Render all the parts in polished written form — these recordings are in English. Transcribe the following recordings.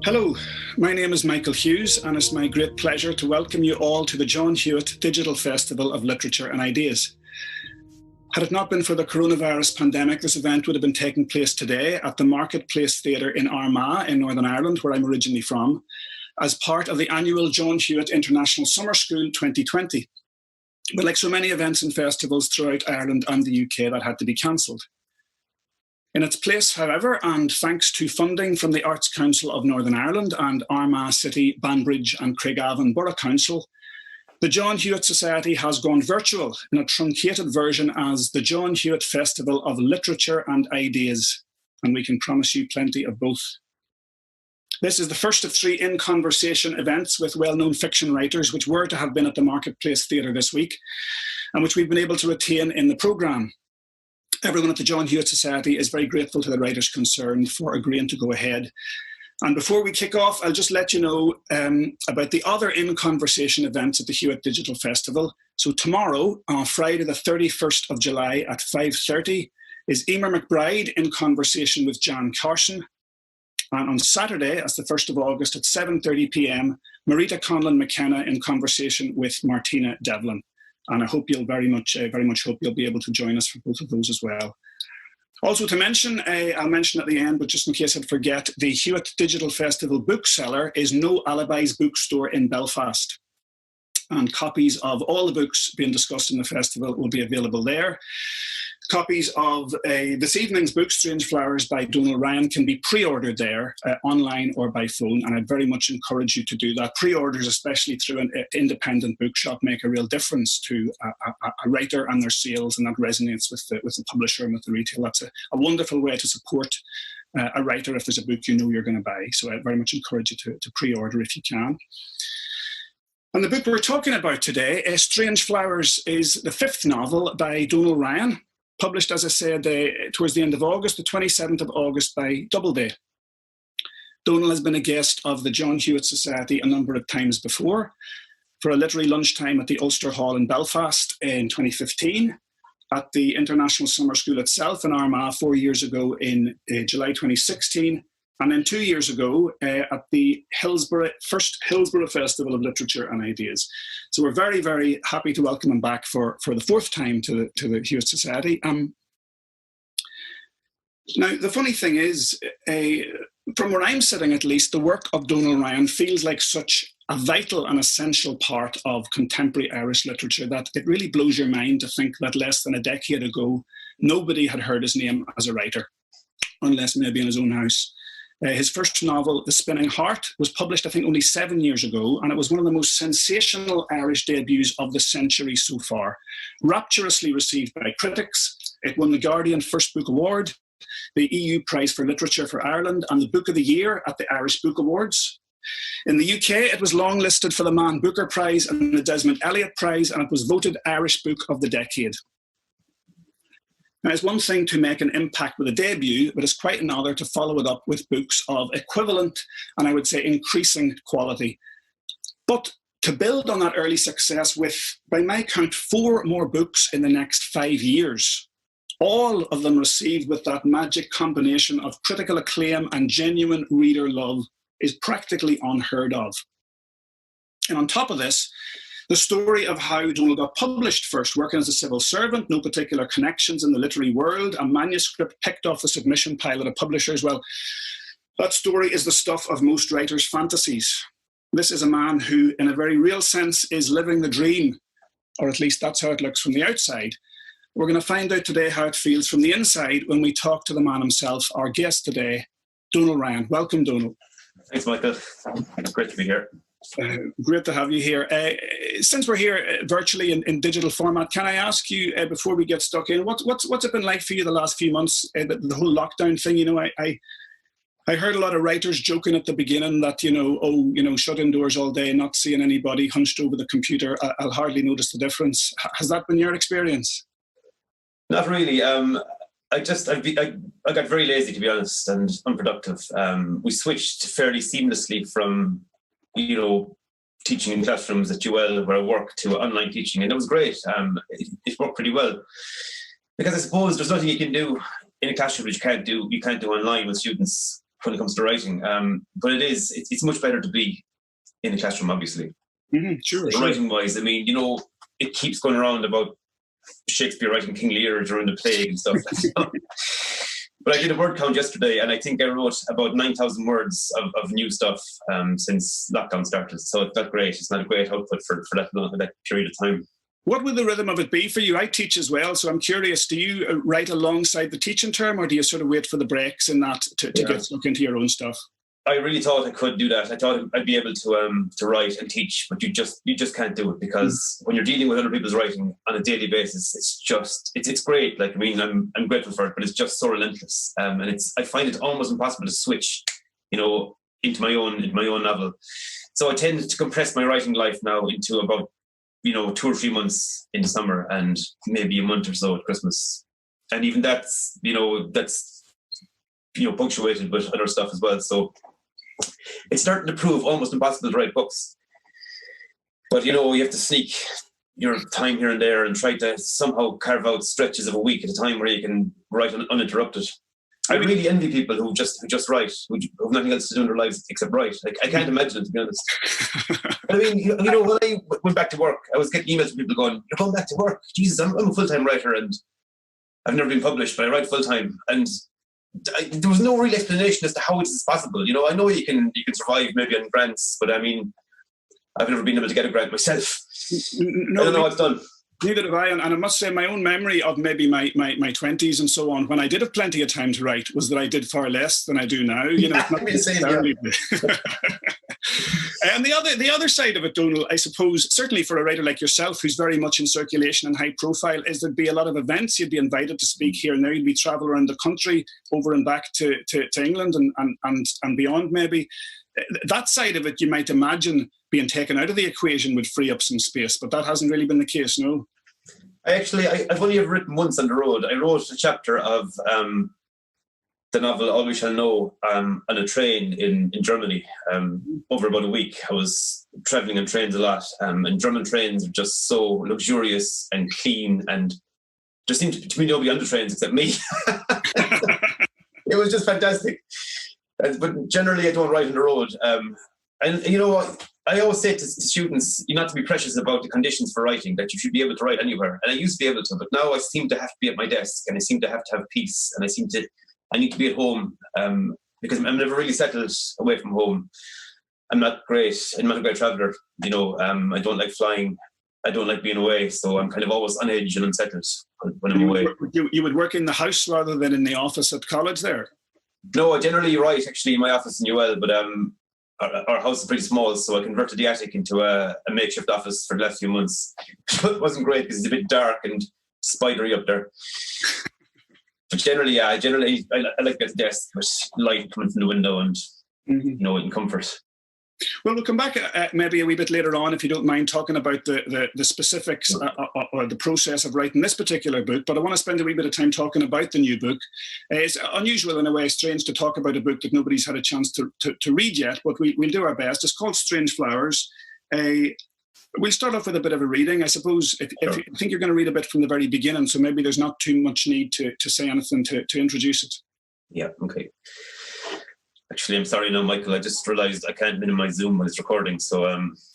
Hello, my name is Michael Hughes, and it's my great pleasure to welcome you all to the John Hewitt Digital Festival of Literature and Ideas. Had it not been for the coronavirus pandemic, this event would have been taking place today at the Marketplace Theatre in Armagh in Northern Ireland, where I'm originally from, as part of the annual John Hewitt International Summer School 2020. But like so many events and festivals throughout Ireland and the UK, that had to be cancelled. In its place, however, and thanks to funding from the Arts Council of Northern Ireland and Armagh City, Banbridge and Craigavon Borough Council, the John Hewitt Society has gone virtual in a truncated version as the John Hewitt Festival of Literature and Ideas, and we can promise you plenty of both. This is the first of 3 in-conversation events with well-known fiction writers which were to have been at the Marketplace Theatre this week, and which we've been able to retain in the programme. Everyone at the John Hewitt Society is very grateful to the writers concerned for agreeing to go ahead. And before we kick off, I'll just let you know about the other in-conversation events at the Hewitt Digital Festival. So tomorrow, on Friday the 31st of July at 5:30, is Emer McBride in conversation with Jan Carson. And on Saturday, that's the 1st of August at 7:30 p.m, Marita Conlon McKenna in conversation with Martina Devlin. And I hope you'll very much hope you'll be able to join us for both of those as well. Also to mention, I'll mention at the end, but just in case I'd forget, the Hewitt Digital Festival bookseller is No Alibis Bookstore in Belfast. And copies of all the books being discussed in the festival will be available there. Copies of this evening's book, Strange Flowers by Donal Ryan, can be pre-ordered there, online or by phone, and I'd very much encourage you to do that. Pre-orders, especially through an independent bookshop, make a real difference to a writer and their sales, and that resonates with the publisher and with the retail. That's a wonderful way to support a writer if there's a book you know you're going to buy. So I very much encourage you to pre-order if you can. And the book we're talking about today, Strange Flowers, is the 5th novel by Donal Ryan, published, as I said, towards the end of August, the 27th of August by Doubleday. Donal has been a guest of the John Hewitt Society a number of times before, for a literary lunchtime at the Ulster Hall in Belfast in 2015, at the International Summer School itself in Armagh 4 years ago in July 2016, and then 2 years ago at the first Hillsborough Festival of Literature and Ideas. So we're very, very happy to welcome him back for the 4th time to the Hewitt Society. Now, the funny thing is, from where I'm sitting at least, the work of Donal Ryan feels like such a vital and essential part of contemporary Irish literature that it really blows your mind to think that less than a decade ago, nobody had heard his name as a writer, unless maybe in his own house. His first novel, The Spinning Heart, was published, I think, only 7 years ago, and it was one of the most sensational Irish debuts of the century so far. Rapturously received by critics, it won the Guardian First Book Award, the EU Prize for Literature for Ireland, and the Book of the Year at the Irish Book Awards. In the UK, it was longlisted for the Man Booker Prize and the Desmond Elliott Prize, and it was voted Irish Book of the Decade. Now, it's one thing to make an impact with a debut, but it's quite another to follow it up with books of equivalent and I would say increasing quality. But to build on that early success with, by my count, 4 more books in the next 5 years, all of them received with that magic combination of critical acclaim and genuine reader love, is practically unheard of. And on top of this, the story of how Donal got published first, working as a civil servant, no particular connections in the literary world, a manuscript picked off the submission pile at a publisher's. Well, that story is the stuff of most writers' fantasies. This is a man who, in a very real sense, is living the dream, or at least that's how it looks from the outside. We're going to find out today how it feels from the inside when we talk to the man himself, our guest today, Donal Ryan. Welcome, Donal. Thanks, Michael. It's great to be here. Great to have you here. Since we're here virtually in digital format, can I ask you, before we get stuck in, what's it been like for you the last few months, the whole lockdown thing? You know, I heard a lot of writers joking at the beginning that, shut indoors all day, not seeing anybody, hunched over the computer, I'll hardly notice the difference. Has that been your experience? Not really. I got very lazy, to be honest, and unproductive. We switched fairly seamlessly from teaching in classrooms at UL where I work to online teaching, and it was great. It worked pretty well because I suppose there's nothing you can do in a classroom that you can't do online with students when it comes to writing. But it's much better to be in the classroom, obviously. Mm-hmm, sure. Writing-wise, I mean, it keeps going around about Shakespeare writing King Lear during the plague and stuff. But I did a word count yesterday, and I think I wrote about 9,000 words of new stuff since lockdown started. So it's not great. It's not a great output for that period of time. What would the rhythm of it be for you? I teach as well, so I'm curious, do you write alongside the teaching term, or do you sort of wait for the breaks in that to get stuck into your own stuff? I really thought I could do that. I thought I'd be able to write and teach, but you just can't do it, because when you're dealing with other people's writing on a daily basis, it's great. Like, I mean, I'm grateful for it, but it's just so relentless. And I find it almost impossible to switch, into my own novel. So I tend to compress my writing life now into about 2 or 3 months in the summer and maybe a month or so at Christmas. And even that's punctuated with other stuff as well. So it's starting to prove almost impossible to write books. But, you have to sneak your time here and there and try to somehow carve out stretches of a week at a time where you can write uninterrupted. I really envy people who just write, who have nothing else to do in their lives except write. Like, I can't imagine it, to be honest. I mean, when I went back to work, I was getting emails from people going, "You're going back to work? Jesus, I'm a full-time writer and I've never been published, but I write full-time." And there was no real explanation as to how it is possible. I know you can survive maybe on grants, but I mean, I've never been able to get a grant myself. No, I don't know what I've done. Neither have I, and I must say my own memory of maybe my 20s and so on, when I did have plenty of time to write, was that I did far less than I do now. It's not necessarily. And the other side of it, Donal, I suppose, certainly for a writer like yourself, who's very much in circulation and high profile, is there'd be a lot of events. You'd be invited to speak here and there. You'd be travel around the country, over and back to England and beyond maybe. That side of it, you might imagine being taken out of the equation would free up some space, but that hasn't really been the case, no? I've only ever written once on the road. I wrote a chapter of the novel All We Shall Know on a train in Germany over about a week. I was travelling on trains a lot, and German trains are just so luxurious and clean, and there seemed to be nobody on the trains except me. It was just fantastic. But generally, I don't write on the road. And you know what? I always say to students, you not to be precious about the conditions for writing, that you should be able to write anywhere. And I used to be able to, but now I seem to have to be at my desk, and I seem to have peace, and I need to be at home because I'm never really settled away from home. I'm not great. I'm not a great traveller. I don't like flying. I don't like being away. So I'm kind of always on edge and unsettled when I'm away. You would work in the house rather than in the office at college there? No, I generally write actually in my office in UL, but our house is pretty small, so I converted the attic into a makeshift office for the last few months. It wasn't great because it's a bit dark and spidery up there. But generally, I like to be at the desk with light coming from the window and, in comfort. Well, we'll come back maybe a wee bit later on, if you don't mind, talking about the specifics or the process of writing this particular book. But I want to spend a wee bit of time talking about the new book. It's unusual in a way, strange to talk about a book that nobody's had a chance to read yet, but we'll do our best. It's called Strange Flowers. We'll start off with a bit of a reading. I suppose if you think you're going to read a bit from the very beginning, so maybe there's not too much need to say anything to introduce it. Yeah, okay. Actually, I'm sorry now, Michael. I just realised I can't minimise Zoom when it's recording. So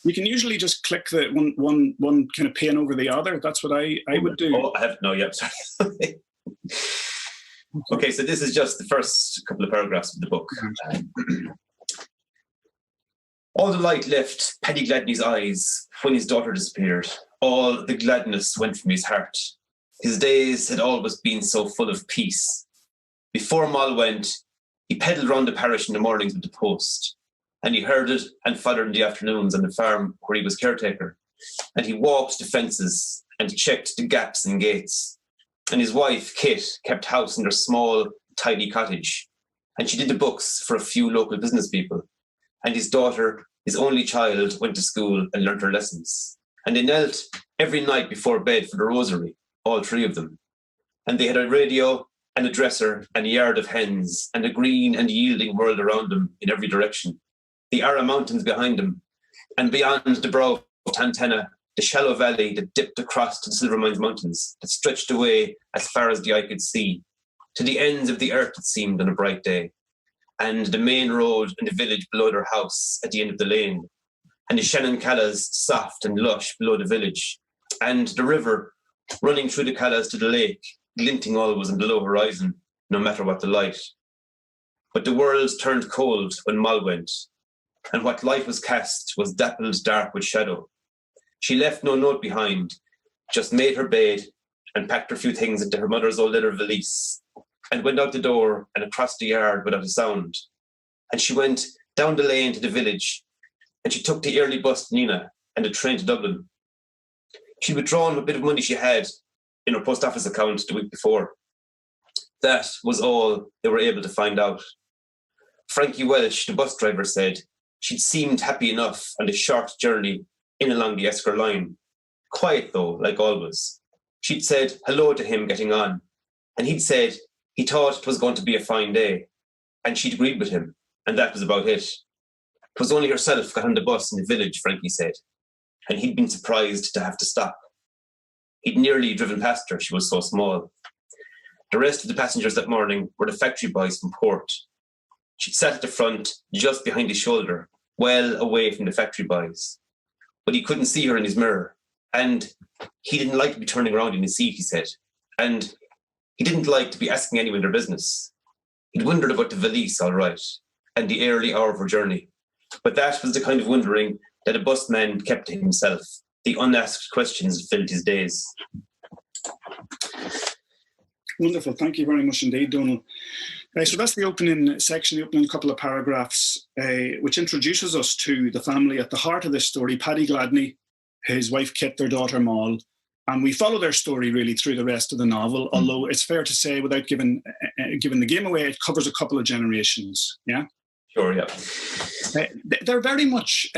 you can usually just click the one kind of pane over the other. That's what I would do. Oh, I have no. Yeah, sorry. Okay, so this is just the first couple of paragraphs of the book. All the light left Paddy Gladney's eyes when his daughter disappeared. All the gladness went from his heart. His days had always been so full of peace. Before Moll went, he pedalled round the parish in the mornings with the post, and he herded and foddered in the afternoons on the farm where he was caretaker, and he walked the fences and checked the gaps and gates, and his wife, Kit, kept house in their small, tidy cottage, and she did the books for a few local business people, and his daughter, his only child, went to school and learnt her lessons, and they knelt every night before bed for the rosary, all three of them, and they had a radio and a dresser and a yard of hens and a green and yielding world around them in every direction. The Ara Mountains behind them, and beyond the brow of Tantana, the shallow valley that dipped across to the Silvermines Mountains, that stretched away as far as the eye could see, to the ends of the earth it seemed on a bright day. and the main road in the village below their house at the end of the lane, and the Shannon Callas soft and lush below the village, and the river running through the Callas to the lake, glinting always on the low horizon, no matter what the light. But the world turned cold when Moll went, and what light was cast was dappled dark with shadow. She left no note behind, just made her bed and packed her few things into her mother's old leather valise, and went out the door and across the yard without a sound. And she went down the lane to the village, and she took the early bus to Nenagh and the train to Dublin. She'd withdrawn what bit of money she had in her post office account the week before. That was all they were able to find out. Frankie Welsh, the bus driver, said she'd seemed happy enough on the short journey in along the Esker line. Quiet though, like always. She'd said hello to him getting on, and he'd said he thought it was going to be a fine day, and she'd agreed with him, and that was about it. It was only herself got on the bus in the village, Frankie said, and he'd been surprised to have to stop. He'd nearly driven past her, she was so small. The rest of the passengers that morning were the factory boys from Port. She'd sat at the front, just behind his shoulder, well away from the factory boys. But he couldn't see her in his mirror, and he didn't like to be turning around in his seat, he said, and he didn't like to be asking anyone their business. He'd wondered about the valise, all right, and the early hour of her journey. But that was the kind of wondering that a busman kept to himself. The unasked questions filled his days. Wonderful. Thank you very much indeed, Donal. So that's the opening section, the opening couple of paragraphs, which introduces us to the family at the heart of this story, Paddy Gladney, his wife Kit, their daughter Moll. And we follow their story really through the rest of the novel, although it's fair to say, without giving the game away, it covers a couple of generations. Yeah? Sure, yeah. They're very much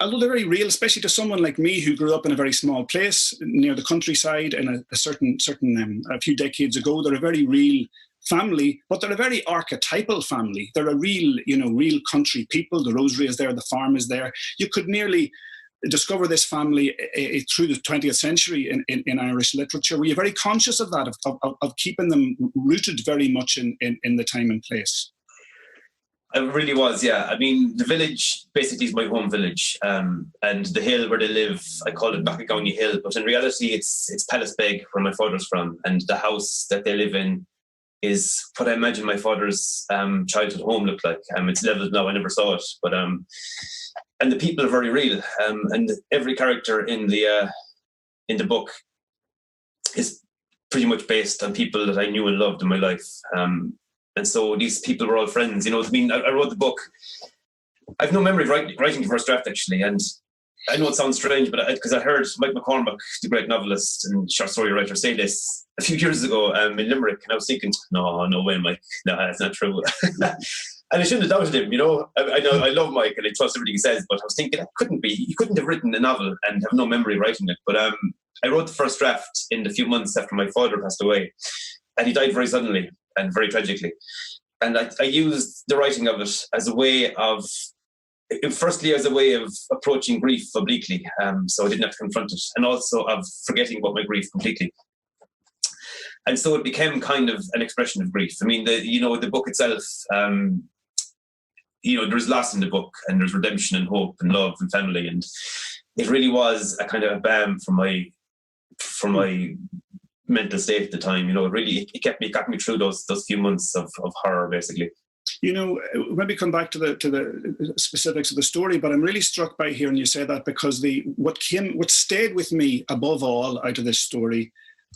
although they're very real, especially to someone like me who grew up in a very small place near the countryside in a few decades ago. They're a very real family, but they're a very archetypal family. They're a real country people. The rosary is there, the farm is there. You could nearly discover this family through the 20th century in Irish literature. Were you very conscious of that, of keeping them rooted very much in the time and place? It really was, yeah. I mean, the village basically is my home village, and the hill where they live, I call it Backagowny Hill, but in reality it's Pallisbeg, where my father's from, and the house that they live in is what I imagine my father's childhood home looked like. It's levelled now, I never saw it, but and the people are very real, and every character in the book is pretty much based on people that I knew and loved in my life. And so these people were all friends. You know, I mean, I wrote the book. I've no memory of writing the first draft, actually. And I know it sounds strange, but because I heard Mike McCormack, the great novelist and short story writer, say this a few years ago in Limerick. And I was thinking, no way, Mike. No, that's not true. And I shouldn't have doubted him, you know. I know I love Mike and I trust everything he says, but I was thinking, it couldn't be. He couldn't have written a novel and have no memory of writing it. But I wrote the first draft in the few months after my father passed away. And he died very suddenly and very tragically. And I used the writing of it as a way of, firstly, as a way of approaching grief obliquely, so I didn't have to confront it, and also of forgetting about my grief completely. And so it became kind of an expression of grief. I mean, the book itself, there's loss in the book, and there's redemption and hope and love and family, and it really was a kind of a balm for my mental state at the time. You know, it got me through those few months of horror, basically. You know, maybe come back to the specifics of the story, but I'm really struck by hearing you say that, because what stayed with me above all out of this story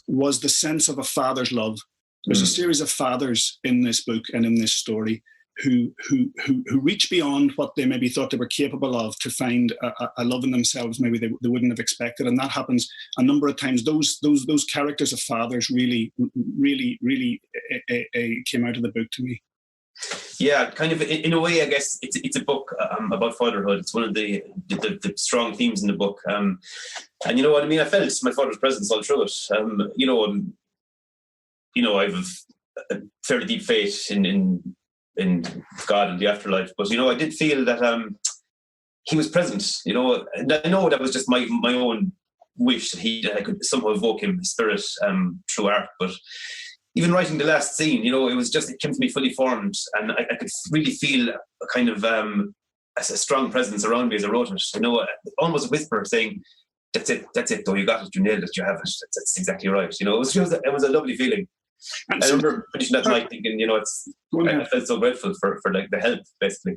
was the sense of a father's love. There's a series of fathers in this book and in this story who reach beyond what they maybe thought they were capable of to find a love in themselves maybe they wouldn't have expected, and that happens a number of times. Those characters of fathers really came out of the book to me. Yeah, kind of in a way, I guess it's a book about fatherhood. It's one of the strong themes in the book, and you know what I mean. I felt my father's presence all through it. I've a fairly deep faith in God and the afterlife, but I did feel that he was present. And I know that was just my own wish that I could somehow evoke his spirit through art, but even writing the last scene, you know, it came to me fully formed, and I could really feel a kind of a strong presence around me as I wrote it. You know, almost a whisper saying, "That's it, though. You got it. You nailed it. You have it. That's exactly right." You know, it was a lovely feeling. And I remember finishing that night thinking, you know, I felt so grateful for like the help, basically.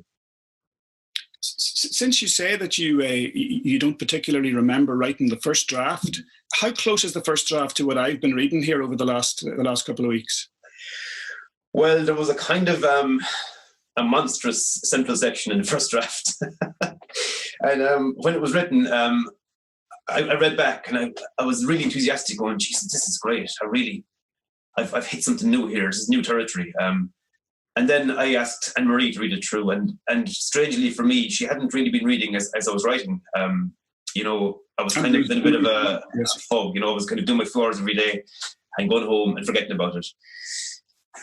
Since you say that you don't particularly remember writing the first draft, how close is the first draft to what I've been reading here over the last couple of weeks? Well, there was a kind of a monstrous central section in the first draft, and when it was written, I read back and I was really enthusiastic, going, "Jesus, this is great! I've hit something new here. This is new territory." And then I asked Anne-Marie to read it through, and strangely for me, she hadn't really been reading as I was writing. You know, I was kind of in a bit of a fog. You know, I was kind of doing my 4 hours every day and going home and forgetting about it.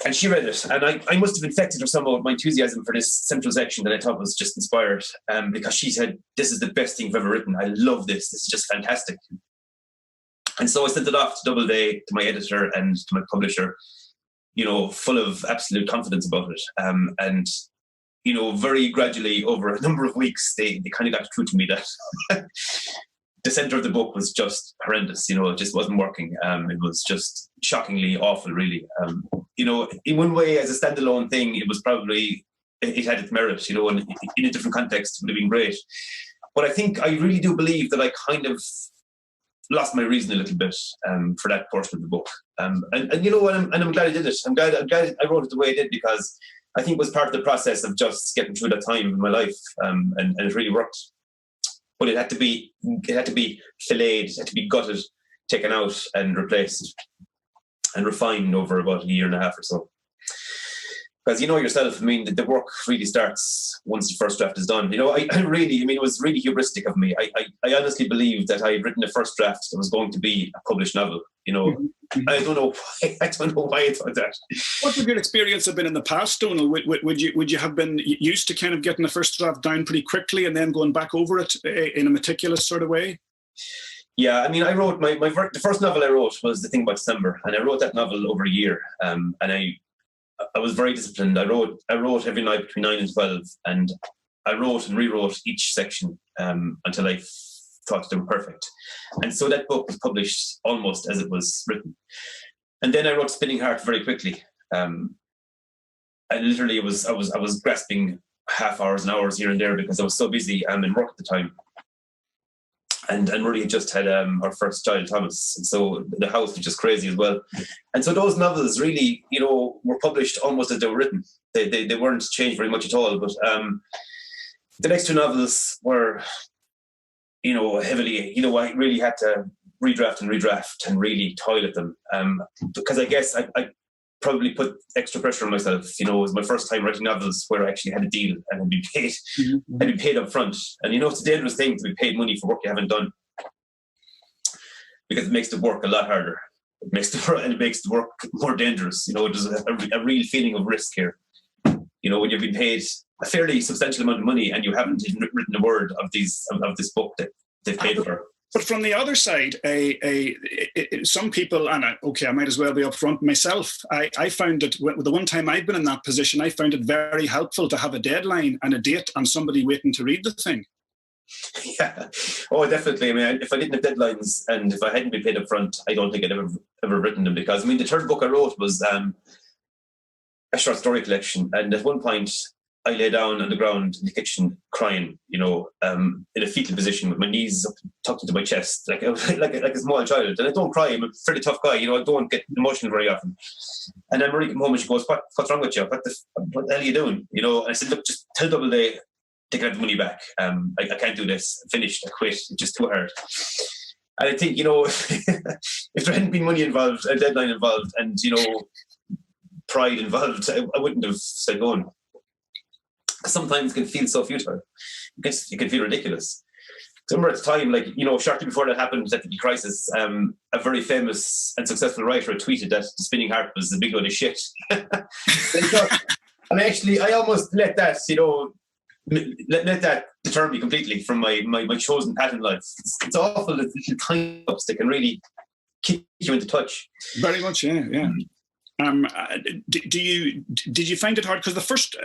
And she read it, and I must have infected her somehow with my enthusiasm for this central section that I thought was just inspired, because she said, "This is the best thing I've ever written. I love this. This is just fantastic." And so I sent it off to Doubleday, to my editor and to my publisher, you know, full of absolute confidence about it. And, you know, very gradually over a number of weeks, they kind of got through to me that the centre of the book was just horrendous. You know, it just wasn't working. It was just shockingly awful, really. You know, in one way, as a standalone thing, it was probably, it had its merit, you know, and in a different context, it would have been great. But I think I really do believe that I kind of lost my reason a little bit for that portion of the book. And you know, and I'm glad I did it. I'm glad I wrote it the way I did, because I think it was part of the process of just getting through that time in my life, and it really worked. But it had to be filleted, it had to be gutted, taken out and replaced and refined over about a year and a half or so. Because you know yourself, I mean, the work really starts once the first draft is done. You know, I really, I mean, it was really hubristic of me. I honestly believed that I had written a first draft that was going to be a published novel. You know, mm-hmm. I don't know why I thought that. What would your experience have been in the past, Donal? Would you have been used to kind of getting the first draft down pretty quickly and then going back over it in a meticulous sort of way? Yeah, I mean, I wrote the first novel I wrote was The Thing About December, and I wrote that novel over a year, and I was very disciplined. I wrote every night between 9 and 12, and I wrote and rewrote each section until I thought they were perfect. And so that book was published almost as it was written. And then I wrote Spinning Heart very quickly. And literally, I was grasping half hours and hours here and there because I was so busy in work at the time. And Marie had just had our first child, Thomas, and so the house was just crazy as well. And so those novels really, you know, were published almost as they were written. They weren't changed very much at all. But the next two novels were, you know, heavily, you know, I really had to redraft and really toil at them, because I guess I probably put extra pressure on myself. You know, it was my first time writing novels where I actually had a deal and had been paid. Mm-hmm. Had been paid up front. And you know, it's a dangerous thing to be paid money for work you haven't done, because it makes the work a lot harder. It makes the work more dangerous. You know, there's a real feeling of risk here. You know, when you've been paid a fairly substantial amount of money and you haven't even written a word of this book that they've paid for. But from the other side, some people, and I might as well be upfront myself, I found it, the one time I've been in that position, I found it very helpful to have a deadline and a date and somebody waiting to read the thing. Yeah. Oh, definitely. I mean, if I didn't have deadlines and if I hadn't been paid up front, I don't think I'd ever written them, because, I mean, the third book I wrote was a short story collection. And at one point, I lay down on the ground in the kitchen crying, you know, in a fetal position with my knees up, tucked into my chest, like a small child. And I don't cry. I'm a fairly tough guy, you know. I don't get emotional very often. And then Marie came home and she goes, "What's wrong with you? What the hell are you doing?" You know. And I said, "Look, just tell Doubleday they can have the money back. I can't do this. I'm finished. I quit. It's just too hard." And I think, you know, if there hadn't been money involved, a deadline involved, and, you know, pride involved, I wouldn't have stayed going. Sometimes it can feel so futile. It can feel ridiculous. I remember at the time, like, you know, shortly before that happened, that the crisis, a very famous and successful writer tweeted that The Spinning Heart was a big load of shit. And actually, I almost let that, you know, let that deter me completely from my chosen path in life. It's awful, the little tiny ups that can really keep you into touch. Very much, yeah. Did you find it hard? Because the first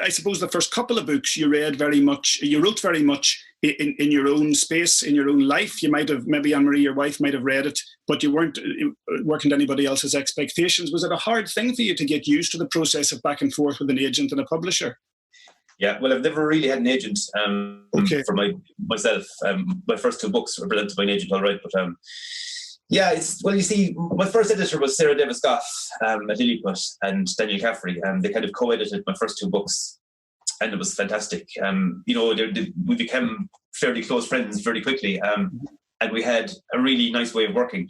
couple of books you wrote very much in your own space, in your own life. You might have, maybe Anne-Marie, your wife, might have read it, but you weren't working to anybody else's expectations. Was it a hard thing for you to get used to the process of back and forth with an agent and a publisher? Yeah, well, I've never really had an agent for myself. My first two books were presented by an agent, all right, but yeah, you see, my first editor was Sarah Davis-Goff at Lilliput and Daniel Caffrey, and they kind of co-edited my first two books, and it was fantastic. We became fairly close friends very quickly, and we had a really nice way of working.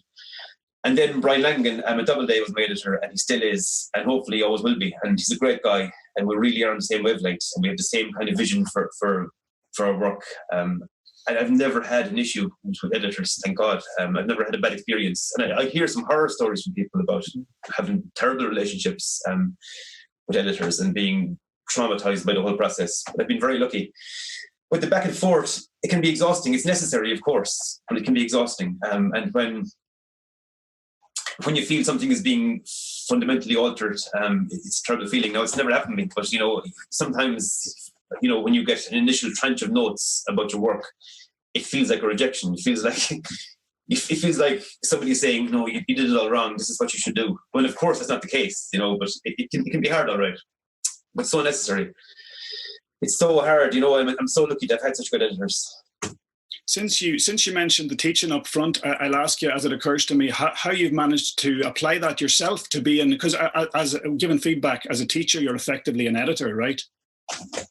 And then Brian Langan at Doubleday was my editor, and he still is, and hopefully always will be. And he's a great guy, and we really are on the same wavelength, and we have the same kind of vision for our work. And I've never had an issue with editors, thank God. I've never had a bad experience. And I hear some horror stories from people about having terrible relationships with editors and being traumatized by the whole process. But I've been very lucky. With the back and forth, it can be exhausting. It's necessary, of course, but it can be exhausting. And when you feel something is being fundamentally altered, it's a terrible feeling. Now, it's never happened to me, but, sometimes, when you get an initial tranche of notes about your work, it feels like a rejection. It feels like somebody saying, no, you did it all wrong. This is what you should do. Well, of course, that's not the case, but it can be hard, all right. But so necessary. It's so hard, I'm so lucky to have had such good editors. Since you mentioned the teaching up front, I'll ask you, as it occurs to me, how you've managed to apply that yourself to be in, because as given feedback as a teacher, you're effectively an editor, right?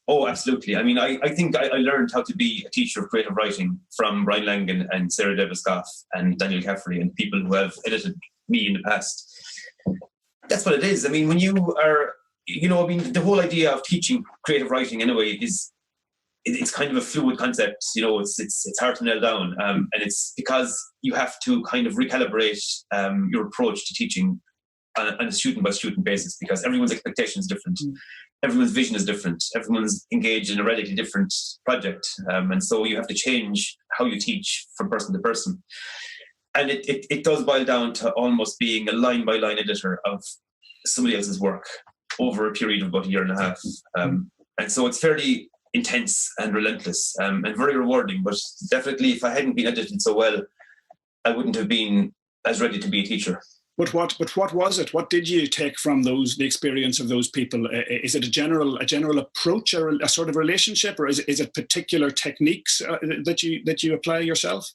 Oh, absolutely. I mean, I think I learned how to be a teacher of creative writing from Brian Langan and Sarah Davis-Goff and Daniel Caffrey and people who have edited me in the past. That's what it is. I mean, when you are, the whole idea of teaching creative writing anyway it's kind of a fluid concept, it's hard to nail down. And it's because you have to kind of recalibrate your approach to teaching on a student by student basis, because everyone's expectation is different. Everyone's vision is different. Everyone's engaged in a radically different project. And so you have to change how you teach from person to person. And it does boil down to almost being a line by line editor of somebody else's work over a period of about a year and a half. And so it's fairly intense and relentless and very rewarding, but definitely if I hadn't been edited so well, I wouldn't have been as ready to be a teacher. But what was it? What did you take from the experience of those people? Is it a general approach or a sort of relationship, or is it particular techniques that you apply yourself?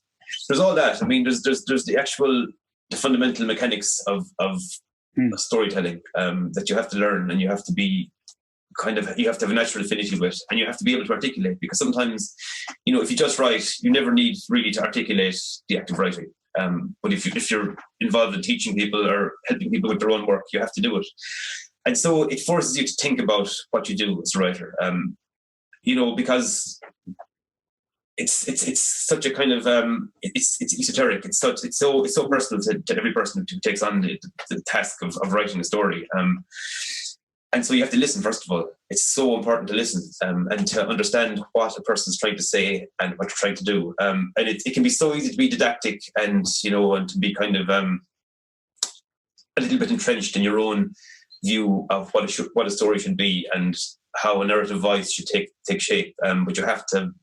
There's all that. I mean, there's the fundamental mechanics of storytelling that you have to learn, and you have to be you have to have a natural affinity with, and you have to be able to articulate, because sometimes, if you just write, you never need really to articulate the act of writing. But if you're involved in teaching people or helping people with their own work, you have to do it. And so it forces you to think about what you do as a writer, because it's such a kind of it's esoteric. It's so personal to every person who takes on the task of writing a story. And so you have to listen, first of all. It's so important to listen and to understand what a person's trying to say and what you're trying to do. And it can be so easy to be didactic and to be kind of a little bit entrenched in your own view of what a story should be and how a narrative voice should take shape. But you have to,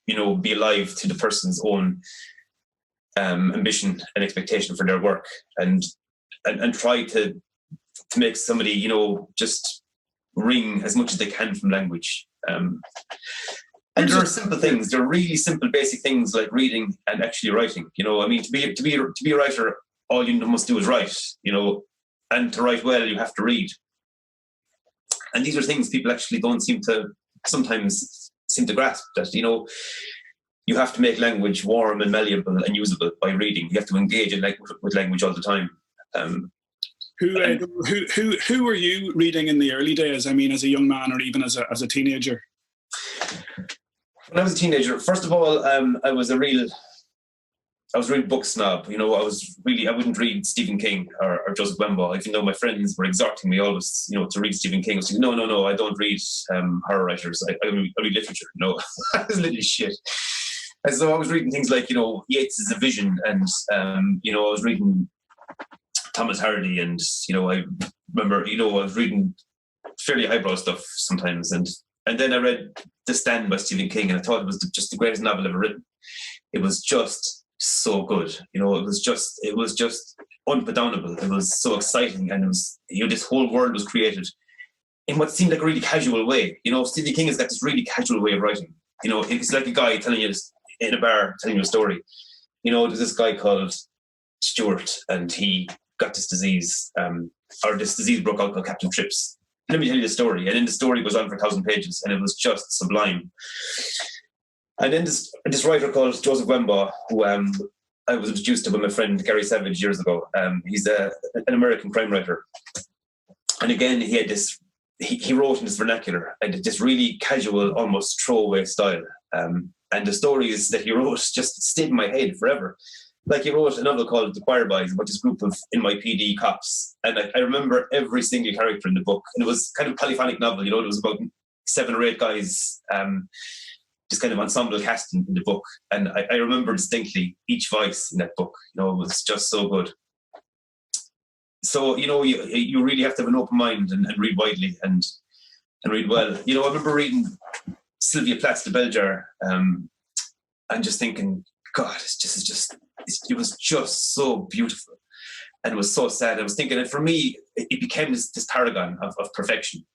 be alive to the person's own ambition and expectation for their work, and try to make somebody, just wring as much as they can from language. And there are simple things. There are really simple, basic things like reading and actually writing. To be a writer, all you must do is write. And to write well, you have to read. And these are things people actually don't sometimes seem to grasp. That you have to make language warm and malleable and usable by reading. You have to engage with language all the time. Who were you reading in the early days? I mean, as a young man or even as a teenager? When I was a teenager, first of all, I was a real book snob. I wouldn't read Stephen King or Joseph Wembo, even though my friends were exhorting me always, to read Stephen King. I was saying, no, I don't read horror writers. I read literature. I was literally shit. And so I was reading things like, Yeats' A Vision, and I was reading Thomas Hardy, and I remember I was reading fairly highbrow stuff sometimes, and then I read The Stand by Stephen King, and I thought it was just the greatest novel ever written. It was just so good, it was just unputdownable. It was so exciting, and it was this whole world was created in what seemed like a really casual way. Stephen King has got this really casual way of writing. It's like a guy telling you this in a bar, telling you a story. There's this guy called Stuart, and he got this disease, or this disease broke out called Captain Trips. Let me tell you the story. And then the story goes on for 1,000 pages, and it was just sublime. And then this writer called Joseph Wembaugh, who I was introduced to by my friend Gary Savage years ago. He's an American crime writer. And again, he had this, he wrote in this vernacular, and this really casual, almost throwaway style. And the stories that he wrote just stayed in my head forever. Like, he wrote a novel called The Choir Boys about this group of NYPD cops. And I remember every single character in the book. And it was kind of a polyphonic novel, it was about 7 or 8 guys, just kind of ensemble cast in the book. And I remember distinctly each voice in that book. It was just so good. So, you really have to have an open mind and read widely and read well. I remember reading Sylvia Plath's The Bell Jar, and just thinking, God, it was just so beautiful, and it was so sad. I was thinking that for me, it became this paragon of perfection.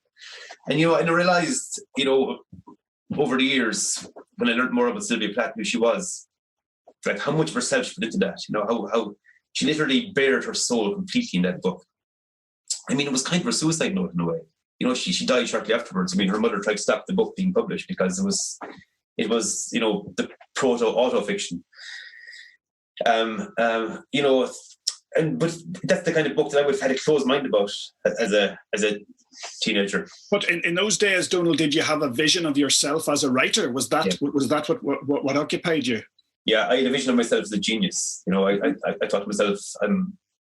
And I realized, over the years, when I learned more about Sylvia Plath, who she was, like how much of herself she put into that. How she literally bared her soul completely in that book. I mean, it was kind of a suicide note in a way. She died shortly afterwards. I mean, her mother tried to stop the book being published because it was the proto-auto fiction. But that's the kind of book that I would have had a closed mind about as a teenager. But in those days, Donal, did you have a vision of yourself as a writer? Was that what occupied you? Yeah, I had a vision of myself as a genius. I thought to myself,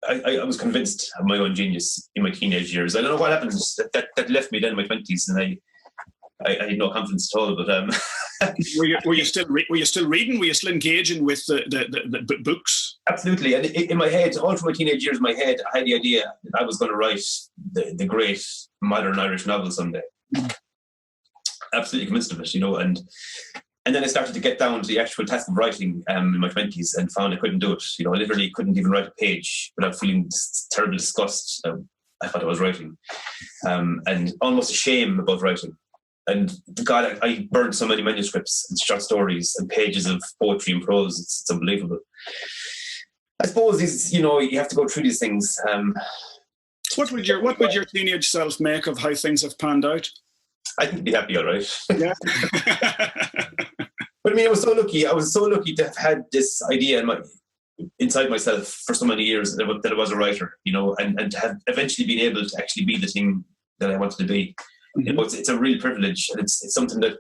I was convinced of my own genius in my teenage years. I don't know what happened that left me then in my 20s, and I had no confidence at all. But were you still reading? Were you still engaging with the books? Absolutely. And in my head, all through my teenage years, in my head, I had the idea that I was going to write the great modern Irish novel someday. Absolutely convinced of it, and then I started to get down to the actual task of writing in my 20s, and found I couldn't do it. I literally couldn't even write a page without feeling terrible disgust. I thought I was writing, and almost a shame about writing. And God, I burned so many manuscripts and short stories and pages of poetry and prose. It's unbelievable. I suppose you have to go through these things. What would your teenage self make of how things have panned out? I think he'd be happy, all right. Yeah. But I mean, I was so lucky to have had this idea inside myself for so many years that I was a writer, and to have eventually been able to actually be the thing that I wanted to be. Mm-hmm. It's a real privilege, and it's something that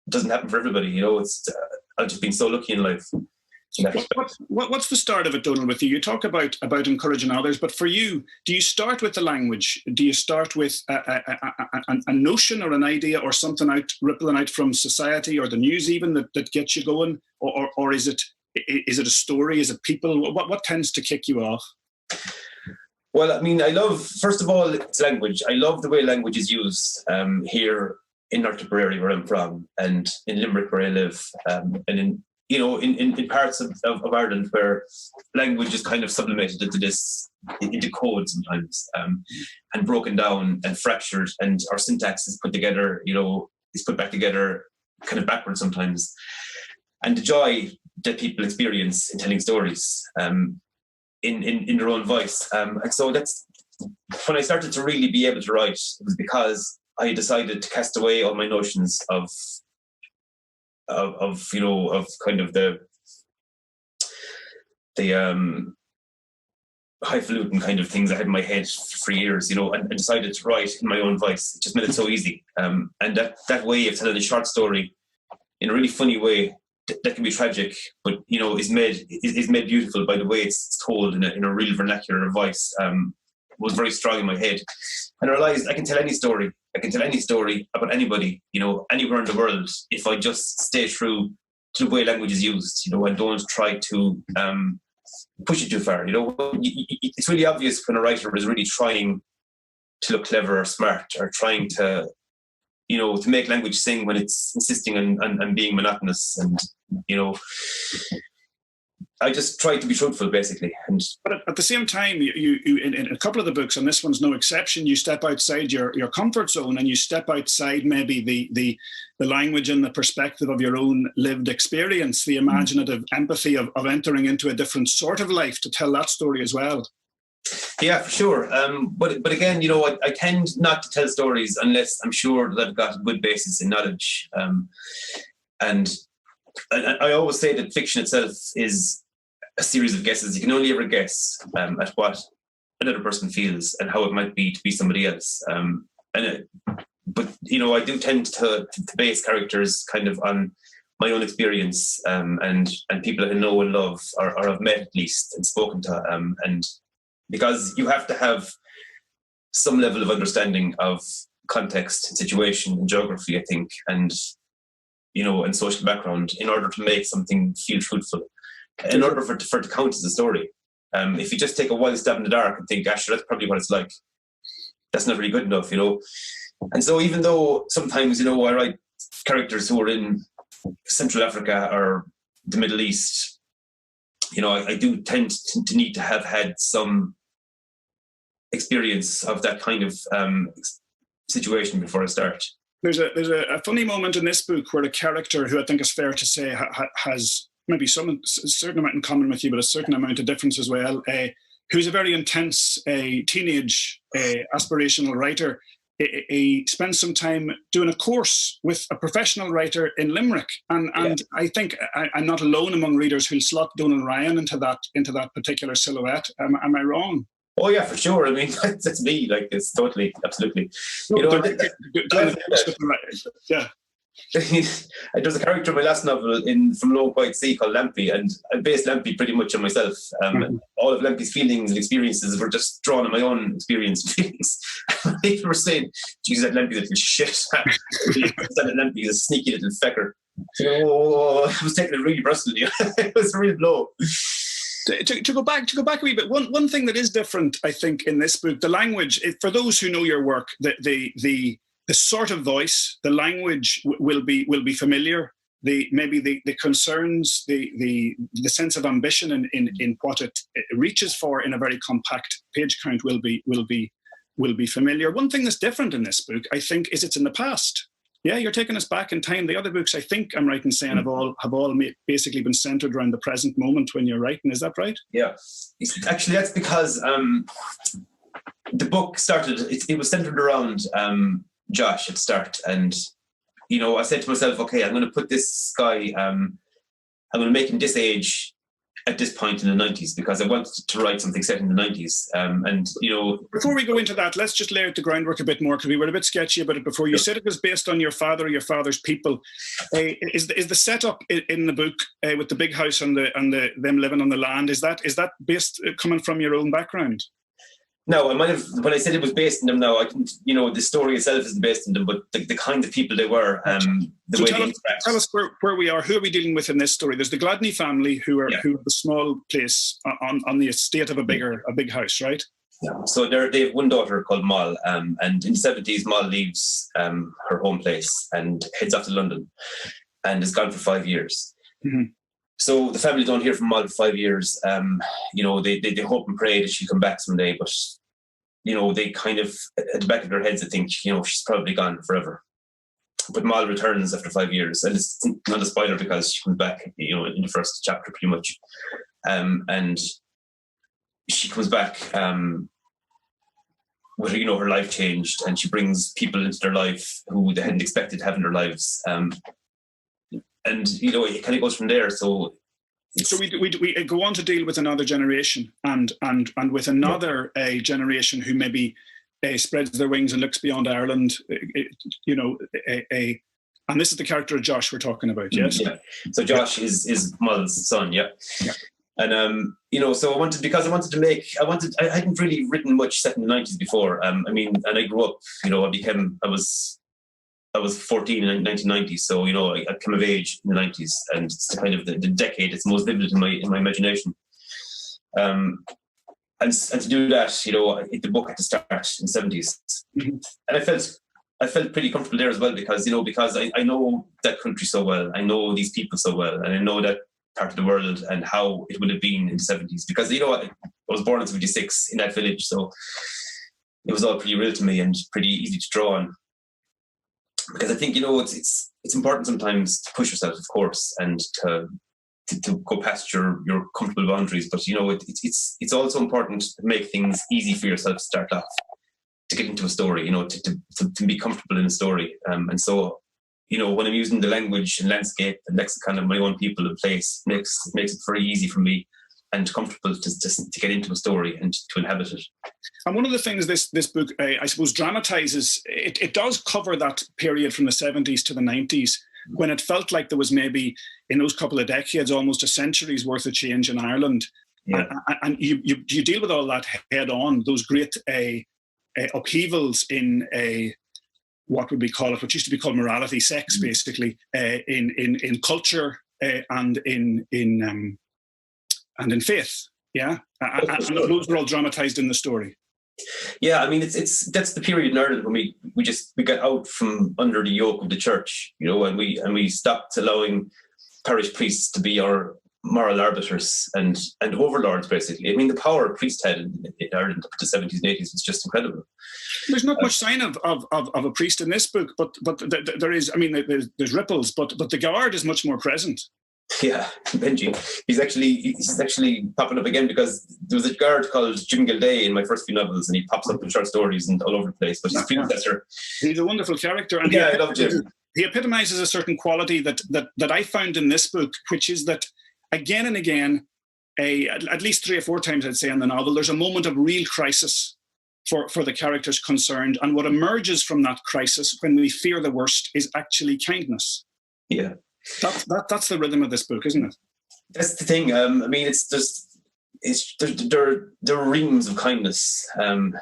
doesn't happen for everybody. I've just been so lucky in life. What's the start of it, Donal, with you? You talk about encouraging others, but for you, do you start with the language? Do you start with a notion or an idea or something rippling out from society or the news even that gets you going? Or is it a story? Is it people? What tends to kick you off? Well, I mean, first of all, it's language. I love the way language is used here in North Tipperary, where I'm from, and in Limerick, where I live, and in parts of Ireland where language is kind of sublimated into code sometimes, and broken down and fractured, and our syntax is put together, is put back together kind of backwards sometimes. And the joy that people experience in telling stories in their own voice. And so that's when I started to really be able to write. It was because I decided to cast away all my notions of kind of the highfalutin kind of things I had in my head for years, and decided to write in my own voice. It just made it so easy. And that way of telling a short story in a really funny way that can be tragic, but is made beautiful by the way it's told in a real vernacular voice, was very strong in my head. And I realized I can tell any story. I can tell any story about anybody, anywhere in the world, if I just stay true to the way language is used, and don't try to push it too far. It's really obvious when a writer is really trying to look clever or smart, or trying to, to make language sing when it's insisting on being monotonous. And, I just try to be truthful, basically. But at the same time, you in a couple of the books, and this one's no exception, you step outside your comfort zone, and you step outside maybe the language and the perspective of your own lived experience, the imaginative empathy of entering into a different sort of life to tell that story as well. Yeah, for sure. But again, I tend not to tell stories unless I'm sure that I've got a good basis in knowledge. And I always say that fiction itself is a series of guesses. You can only ever guess at what another person feels and how it might be to be somebody else. But I do tend to base characters kind of on my own experience and people that I know and love, or have met at least and spoken to. And because you have to have some level of understanding of context and situation and geography, I think, and and social background in order to make something feel truthful, in order for it to count as a story. If you just take a wild stab in the dark and think, sure, that's probably what it's like, that's not really good enough, And so even though sometimes, I write characters who are in Central Africa or the Middle East, I do tend to need to have had some experience of that kind of situation before I start. There's a funny moment in this book where the character, who I think is fair to say has maybe a certain amount in common with you, but a certain amount of difference as well, who's a very intense teenage aspirational writer, he spends some time doing a course with a professional writer in Limerick. And I think I'm not alone among readers who slot Donal Ryan into that particular silhouette. Am I wrong? Oh yeah, for sure. I mean, that's me. Like, it's totally, absolutely. Yeah. There's a character in my last novel from Low Quiet Sea called Lampy, and I based Lampy pretty much on myself. All of Lampy's feelings and experiences were just drawn on my own experience and feelings. People were saying, "Jesus, that Lampy's a little shit." That Lampy is a sneaky little fecker. I was taking it really personally. It was a real blow. To go back a wee bit, one thing that is different, I think, in this book, the language, for those who know your work, the sort of voice, the language will be familiar. Maybe the concerns, the sense of ambition in what it reaches for in a very compact page count will be familiar. One thing that's different in this book, I think, is it's in the past. Yeah, you're taking us back in time. The other books, I think I'm right in saying, have all basically been centered around the present moment when you're writing. Is that right? Yeah. Actually, that's because the book started, it was centered around Josh at the start. And, I said to myself, okay, I'm going to put this guy, I'm going to make him this age at this point in the 90s, because I wanted to write something set in the 90s. Before we go into that, let's just lay out the groundwork a bit more, because we were a bit sketchy about it before. You said it was based on your father's people. Is the setup in the book with the big house and them living on the land, is that based coming from your own background? No, I might have, when I said it was based in them now, the story itself isn't based in them, but the kind of people they were, the way they interact. Tell us where we are. Who are we dealing with in this story? There's the Gladney family who have a small place on the estate of a big house, right? Yeah. So they have one daughter called Moll, and in the 70s, Moll leaves her home place and heads off to London and is gone for 5 years. Mm-hmm. So the family don't hear from Moll for 5 years. They hope and pray that she'll come back someday, but they kind of, at the back of their heads, I think, she's probably gone forever. But Moll returns after 5 years, and it's not a spoiler because she comes back, in the first chapter pretty much. And she comes back with, her life changed, and she brings people into their life who they hadn't expected to have in their lives. And it kind of goes from there. So we go on to deal with another generation and with another generation who maybe spreads their wings and looks beyond Ireland. And this is the character of Josh we're talking about, yes? Yeah. So Josh is Mull's son, yeah. And so I hadn't really written much set in the 90s before. And I grew up, I was 14 in 1990, so I came of age in the 90s, and it's kind of the decade that's most vivid in my imagination. And to do that, you know, the book had to start in the 70s. And I felt pretty comfortable there as well because I know that country so well. I know these people so well. And I know that part of the world and how it would have been in the 70s. Because, you know, I was born in 76 in that village. So it was all pretty real to me and pretty easy to draw on. Because I think, you know, it's important sometimes to push yourself, of course, and to go past your comfortable boundaries. But, you know, it's also important to make things easy for yourself to start off, to get into a story, you know, to be comfortable in a story. And so, you know, when I'm using the language and landscape and lexicon of my own people and place, it makes it very easy for me and comfortable to get into a story and to inhabit it. And one of the things this book, I suppose, dramatises, it does cover that period from the 70s to the 90s, when it felt like there was maybe, in those couple of decades, almost a century's worth of change in Ireland. Yeah. And you deal with all that head on, those great upheavals in what would we call it, what used to be called morality, sex, basically, in culture and in faith. Yeah, and those were all dramatised in the story. Yeah, I mean, that's the period in Ireland when we got out from under the yoke of the church, you know, and we stopped allowing parish priests to be our moral arbiters and overlords, basically. I mean, the power a priest had in Ireland up to the 70s and 80s was just incredible. There's not much sign of a priest in this book, but there is. I mean, there's ripples, but the guard is much more present. Yeah, Benji. He's actually popping up again because there was a guard called Jim Gilday in my first few novels, and he pops up in short stories and all over the place. But his predecessor, he's a wonderful character, and I love Jim. He epitomizes a certain quality that I found in this book, which is that again and again, at least 3 or 4 times, I'd say, in the novel, there's a moment of real crisis for the characters concerned, and what emerges from that crisis when we fear the worst is actually kindness. Yeah. That's the rhythm of this book, isn't it? That's the thing. I mean, there are reams of kindness in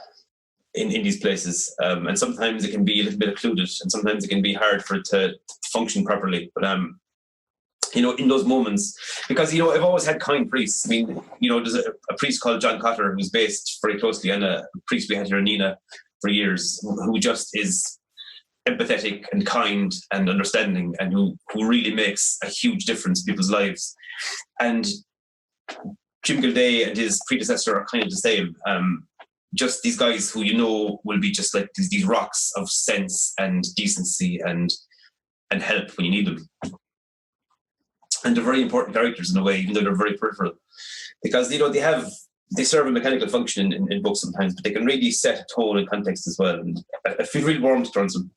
these places, and sometimes it can be a little bit occluded, and sometimes it can be hard for it to function properly. But you know, in those moments, because you know, I've always had kind priests. I mean, you know, there's a priest called John Cotter who's based very closely on a priest we had here in Nenagh for years, who just is empathetic and kind and understanding, and who really makes a huge difference in people's lives. And Jim Gilday and his predecessor are kind of the same. Just these guys who, you know, will be just like these rocks of sense and decency and help when you need them. And they're very important characters in a way, even though they're very peripheral, because you know they serve a mechanical function in books sometimes, but they can really set a tone and context as well. And I feel really warm towards them.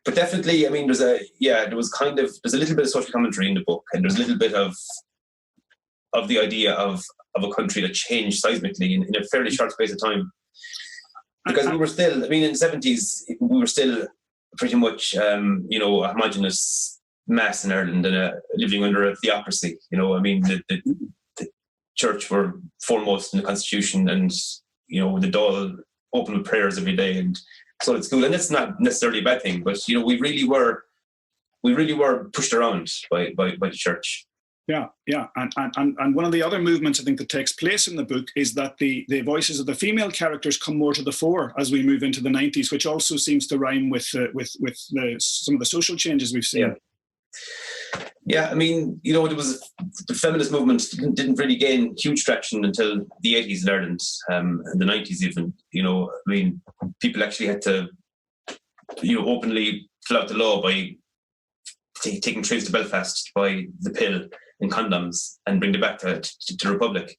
But definitely, I mean, there's a little bit of social commentary in the book, and there's a little bit of the idea of a country that changed seismically in a fairly short space of time. Because we were still, I mean, in the 70s, we were still pretty much, you know, a homogenous mass in Ireland and living under a theocracy. You know, I mean, the church were foremost in the constitution, and, you know, the Dáil open with prayers every day and so at school, and that's not necessarily a bad thing, but you know, we really were pushed around by the church. Yeah, and one of the other movements I think that takes place in the book is that the voices of the female characters come more to the fore as we move into the 90s, which also seems to rhyme with some of the social changes we've seen. Yeah, I mean, you know, the feminist movement didn't really gain huge traction until the 80s in Ireland, and the 90s even. You know, I mean, people actually had to, you know, openly fill out the law by taking trains to Belfast to buy the pill and condoms and bring them back to the Republic.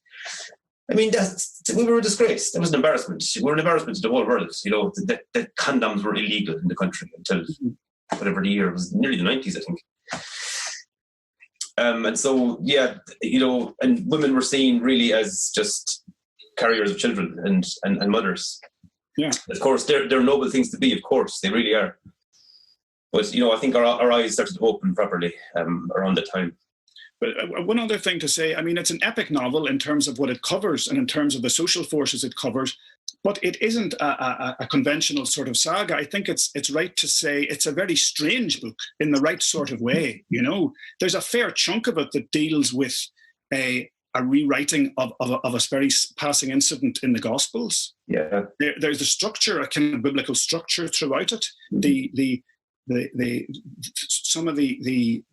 I mean, we were a disgrace. That was an embarrassment. We were an embarrassment to the whole world. You know, that condoms were illegal in the country until whatever the year, it was nearly the 90s, I think. And so, yeah, you know, and women were seen really as just carriers of children and mothers. Yeah. Of course, they're noble things to be, of course, they really are. But, you know, I think our eyes started to open properly around that time. But one other thing to say, I mean, it's an epic novel in terms of what it covers and in terms of the social forces it covers, but it isn't a conventional sort of saga. I think it's right to say it's a very strange book in the right sort of way. You know, there's a fair chunk of it that deals with a a rewriting of a very passing incident in the Gospels. Yeah. There's a structure, a kind of biblical structure throughout it. Some of the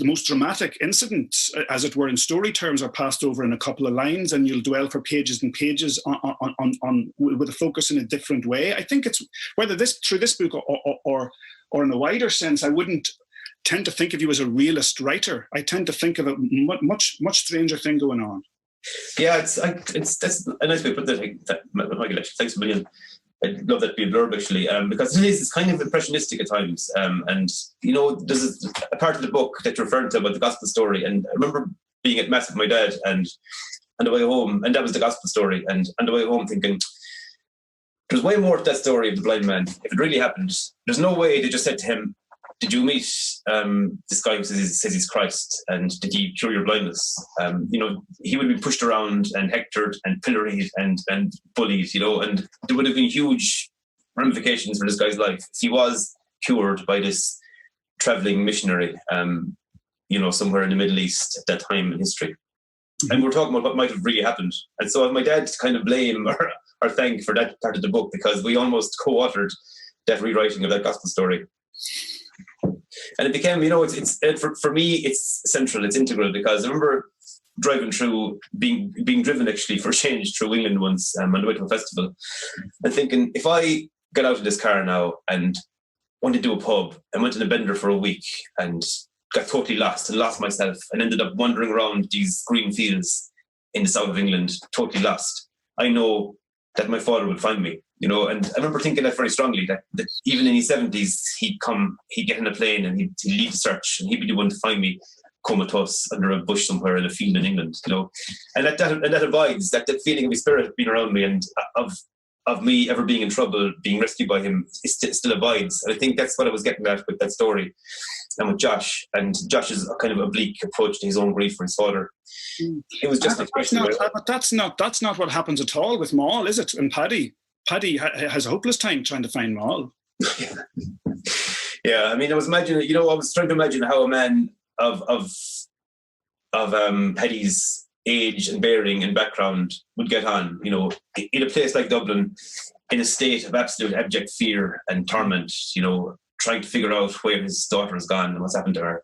most dramatic incidents, as it were, in story terms, are passed over in a couple of lines, and you'll dwell for pages and pages on with a focus in a different way. I think it's whether through this book or in a wider sense, I wouldn't tend to think of you as a realist writer. I tend to think of a much stranger thing going on. Yeah, that's a nice way to put that, Michael. Actually, thanks a million. I'd love that to be a blurb, actually, because it's kind of impressionistic at times. And, there's a part of the book that you're referring to about the gospel story. And I remember being at Mass with my dad and on the way home, and that was the gospel story. And on the way home thinking, there's way more to that story of the blind man. If it really happened, there's no way they just said to him, did you meet this guy who says he's Christ, and did he cure your blindness? He would be pushed around and hectored and pilloried and bullied, and there would have been huge ramifications for this guy's life if he was cured by this traveling missionary, somewhere in the Middle East at that time in history. Mm-hmm. And we're talking about what might have really happened. And so I have my dad to kind of blame or thank for that part of the book, because we almost co-authored that rewriting of that gospel story. And it became, for me, it's central, it's integral, because I remember driving through, being driven actually for change through England once on the way to a festival, and thinking, if I get out of this car now and went into a pub and went in a bender for a week and got totally lost and lost myself and ended up wandering around these green fields in the south of England, totally lost, I know that my father would find me. And I remember thinking that very strongly, that even in his 70s, he'd get in a plane and he'd lead the search, and he'd be the one to find me comatose under a bush somewhere in a field in England, And that abides, that feeling of his spirit being around me and of me ever being in trouble, being rescued by him, still abides. And I think that's what I was getting at with that story and with Josh. And Josh's kind of oblique approach to his own grief for his father. It was just but that's not what happens at all with Maul, is it? And Paddy has a hopeless time trying to find Maul. Yeah, I mean, I was trying to imagine how a man of Paddy's age and bearing and background would get on, in a place like Dublin, in a state of absolute abject fear and torment, trying to figure out where his daughter has gone and what's happened to her,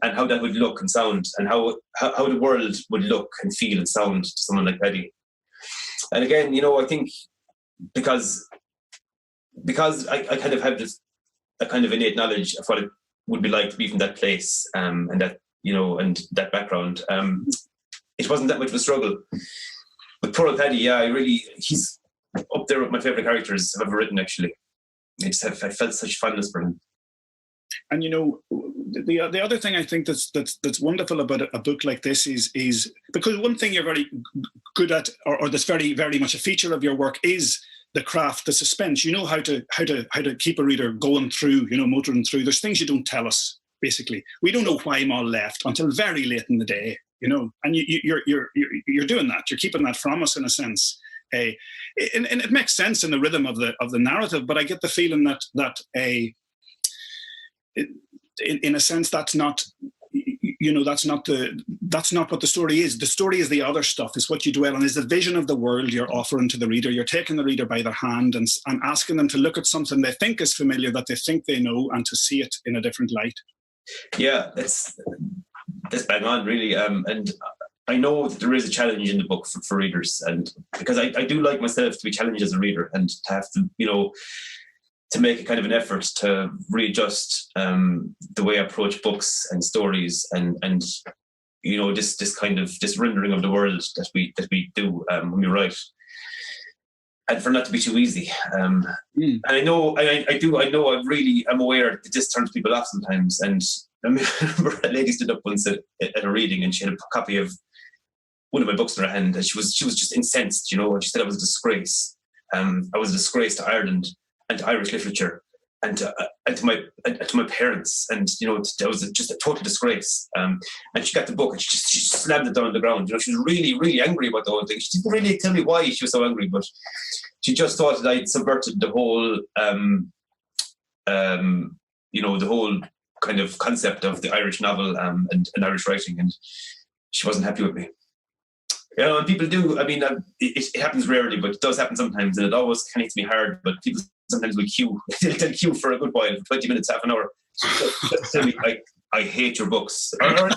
and how that would look and sound, and how the world would look and feel and sound to someone like Paddy. And again, I think because I kind of have a kind of innate knowledge of what it would be like to be from that place, and that, and that background, it wasn't that much of a struggle. But poor old Paddy, he's up there with my favourite characters I've ever written, actually. I felt such fondness for him. And the other thing I think that's wonderful about a book like this is because one thing you're very good at, or that's very, very much a feature of your work, is the craft, the suspense. You know how to keep a reader going through, motoring through. There's things you don't tell us. Basically, we don't know why Maul left until very late in the day. And you're doing that. You're keeping that from us in a sense. And it makes sense in the rhythm of the narrative. But I get the feeling that in a sense, that's not what the story is. The story is the other stuff. Is what you dwell on. Is the vision of the world you're offering to the reader. You're taking the reader by their hand and asking them to look at something they think is familiar, that they think they know, and to see it in a different light. Yeah, that's bang on, really. And I know that there is a challenge in the book for readers, and because I do like myself to be challenged as a reader and to have to, to make a kind of an effort to readjust the way I approach books and stories, and this kind of this rendering of the world that we do when we write, and for not to be too easy. And I know I'm aware that this turns people off sometimes. And I remember a lady stood up once at a reading, and she had a copy of one of my books in her hand, and she was just incensed, and she said I was a disgrace. I was a disgrace to Ireland and to Irish literature, and to my parents, and that was just a total disgrace. And she got the book and she slammed it down on the ground. She was really, really angry about the whole thing. She didn't really tell me why she was so angry, but she just thought that I'd subverted the whole, the whole kind of concept of the Irish novel and Irish writing, and she wasn't happy with me. You know, and people do. I mean, it happens rarely, but it does happen sometimes, and it always kind of hits me hard. But people sometimes will queue. They'll queue for a good while, for 20 minutes, half an hour. Just tell me, I hate your books. Or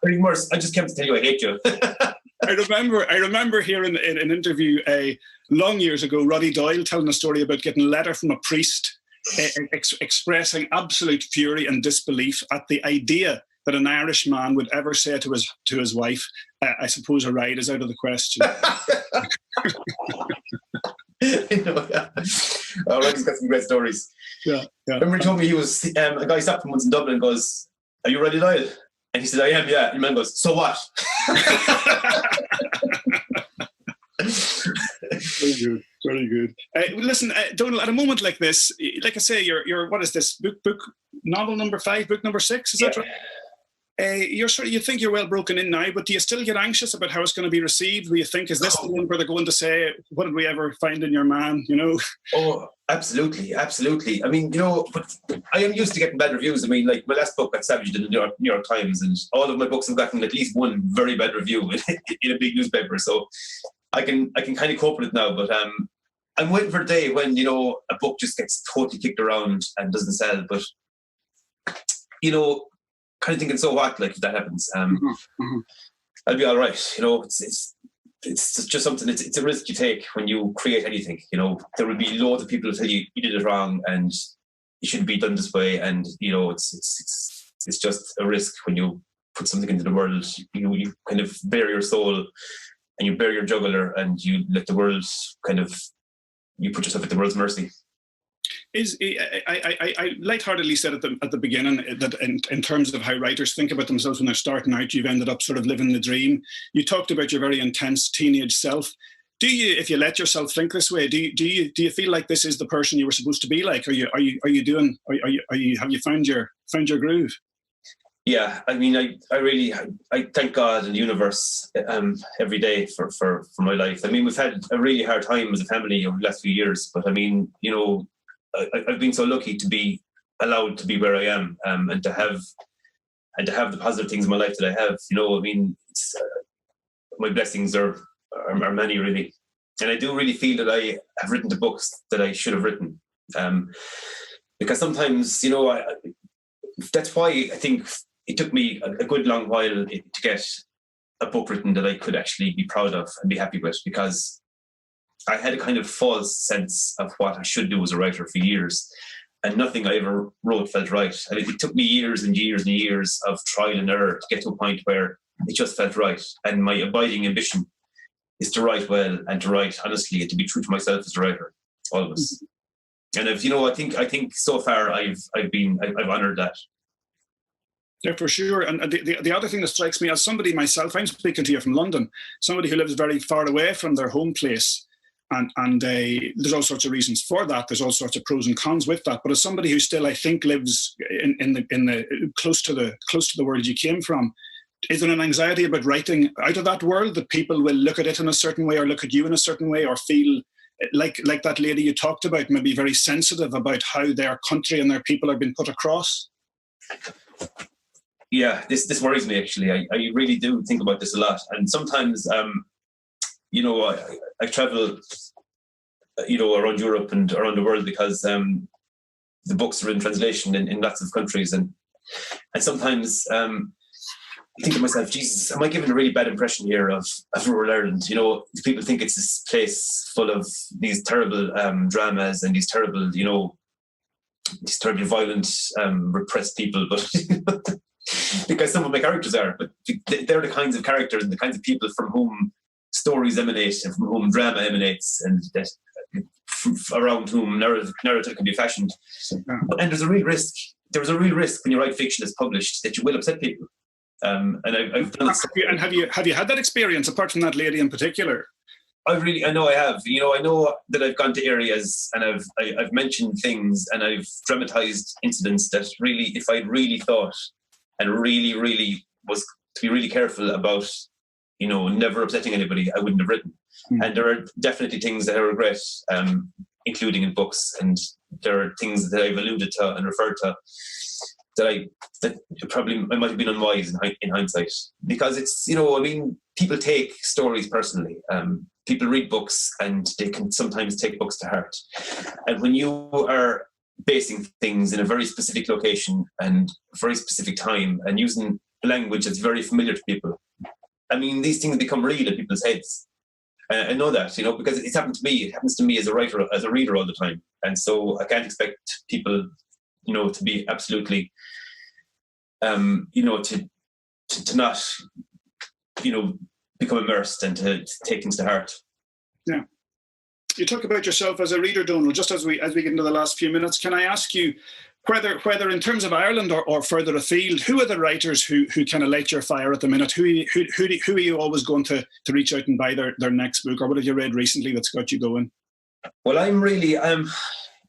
anything worse, I just came to tell you I hate you. I remember hearing in an interview long years ago, Roddy Doyle telling a story about getting a letter from a priest expressing absolute fury and disbelief at the idea that an Irish man would ever say to his wife, I suppose a ride is out of the question. You know, yeah. Roddy's got some great stories. Yeah. Remember he told me he was, a guy stopped him once in Dublin and goes, are you Roddy Doyle? And he said, I am, yeah. And the man goes, so what? Very good. Listen, Donal, at a moment like this, like I say, you're what is this book novel number 5, book number 6? Is that right? You think you're well broken in now, but do you still get anxious about how it's going to be received? Do you think, is this the one where they're going to say, what did we ever find in your man? You know? Oh, absolutely. I mean, you know, but I am used to getting bad reviews. I mean, like my last book got savaged in the New York Times, and all of my books have gotten at least one very bad review in a big newspaper. So I can kind of cope with it now. But I'm waiting for the day when, you know, a book just gets totally kicked around and doesn't sell. But, you know, kind of thinking, so what, like, if that happens, I'll be all right. You know, it's just something, it's a risk you take when you create anything. You know, there will be loads of people who tell you did it wrong and it shouldn't be done this way. And, you know, it's just a risk when you put something into the world. You kind of bare your soul and you bare your jugular and you let the world you put yourself at the world's mercy. I lightheartedly said at the beginning that in terms of how writers think about themselves when they're starting out, you've ended up sort of living the dream. You talked about your very intense teenage self. Do you, if you let yourself think this way, do you feel like this is the person you were supposed to be like? Have you found your groove? Yeah, I mean, I thank God and the universe every day for my life. I mean, we've had a really hard time as a family over the last few years, but I mean, you know, I've been so lucky to be allowed to be where I am, and to have the positive things in my life that I have. You know, I mean, my blessings are many, really, and I do really feel that I have written the books that I should have written, because sometimes, you know, that's why I think it took me a good long while to get a book written that I could actually be proud of and be happy with, because I had a kind of false sense of what I should do as a writer for years, and nothing I ever wrote felt right. And it took me years and years and years of trial and error to get to a point where it just felt right. And my abiding ambition is to write well and to write honestly and to be true to myself as a writer, always. And if you know, I think so far I've honoured that. Yeah, for sure. And the other thing that strikes me, as somebody myself, I'm speaking to you from London, somebody who lives very far away from their home place. And there's all sorts of reasons for that. There's all sorts of pros and cons with that. But as somebody who still, I think, lives in the close to the world you came from, is there an anxiety about writing out of that world, that people will look at it in a certain way or look at you in a certain way, or feel like that lady you talked about, maybe very sensitive about how their country and their people are being put across? Yeah, this worries me, actually. I really do think about this a lot, and sometimes. You know, I travel, you know, around Europe and around the world because the books are in translation in lots of countries, and sometimes I think to myself, Jesus, am I giving a really bad impression here of rural Ireland? You know, people think it's this place full of these terrible dramas and these terrible, you know, these terribly violent, repressed people, but because some of my characters are, but they're the kinds of characters and the kinds of people from whom stories emanate and from whom drama emanates, and that around whom narrative can be fashioned. And there's a real risk. There was a real risk when you write fiction that's published that you will upset people. And I've done it. And have you had that experience, apart from that lady in particular? I know I have. You know, I know that I've gone to areas and I've mentioned things and I've dramatized incidents that really, if I'd really thought and really, really was to be really careful about, you know, never upsetting anybody, I wouldn't have written. And there are definitely things that I regret, including in books, and there are things that I've alluded to and referred to that probably I might have been unwise in hindsight, because it's, you know, I mean, people take stories personally. People read books and they can sometimes take books to heart. And when you are basing things in a very specific location and very specific time and using language that's very familiar to people, I mean, these things become real in people's heads. I know that, you know, because it's happened to me. It happens to me as a writer, as a reader all the time. And so I can't expect people, you know, to be absolutely, you know, to not, you know, become immersed and to take things to heart. Yeah. You talk about yourself as a reader, Donal. Just as we get into the last few minutes, can I ask you whether in terms of Ireland or further afield, who are the writers who kind of light your fire at the minute? Who are you always going to reach out and buy their next book, or what have you read recently that's got you going? Well, I'm really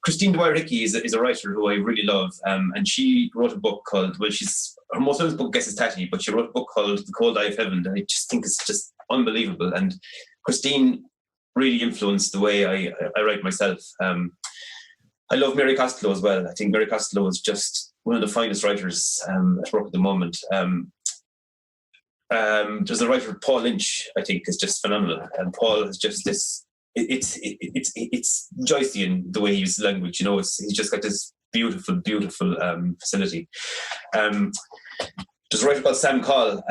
Christine Dwyer-Hickey is a writer who I really love, and she wrote a book called, well, her most famous book, I guess, is Tatty, but she wrote a book called The Cold Eye of Heaven, and I just think it's just unbelievable. And Christine really influenced the way I write myself. I love Mary Costello as well. I think Mary Costello is just one of the finest writers at work at the moment. There's a writer, Paul Lynch, I think, is just phenomenal. And Paul is just this, it's Joycean, the way he uses language, you know, he's just got this beautiful, beautiful facility. There's a writer called Sam Call,